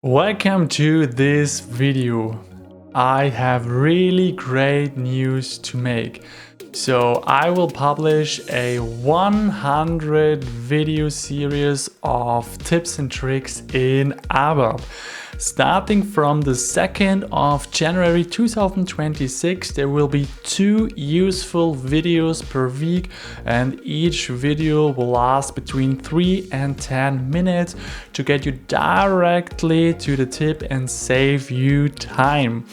Welcome to this video. I have really great news to make. So I will publish a 100 video series of tips and tricks in ABAP. Starting from the 2nd of January 2026, there will be 2 useful videos per week, and each video will last between 3 and 10 minutes to get you directly to the tip and save you time.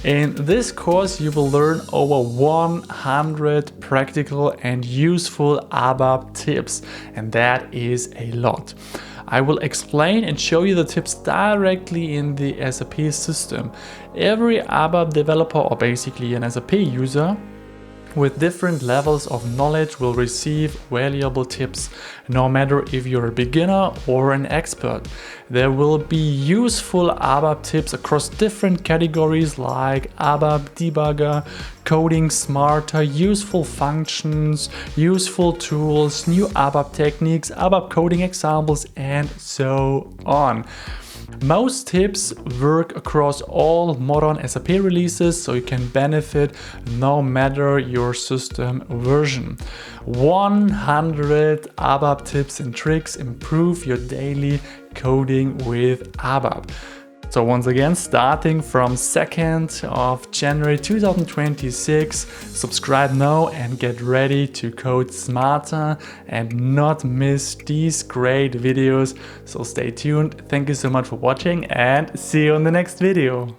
In this course, you will learn over 100 practical and useful ABAP tips, and that is a lot. I will explain and show you the tips directly in the SAP system. Every ABAP developer, or basically an SAP user, with different levels of knowledge will receive valuable tips, no matter if you're a beginner or an expert. There will be useful ABAP tips across different categories like ABAP Debugger, coding smarter, useful functions, useful tools, new ABAP techniques, ABAP coding examples, and so on. Most tips work across all modern SAP releases, so you can benefit no matter your system version. 100 ABAP tips and tricks improve your daily coding with ABAP. So once again, starting from 2nd of January 2026, subscribe now and get ready to code smarter and not miss these great videos. So stay tuned. Thank you so much for watching and see you in the next video.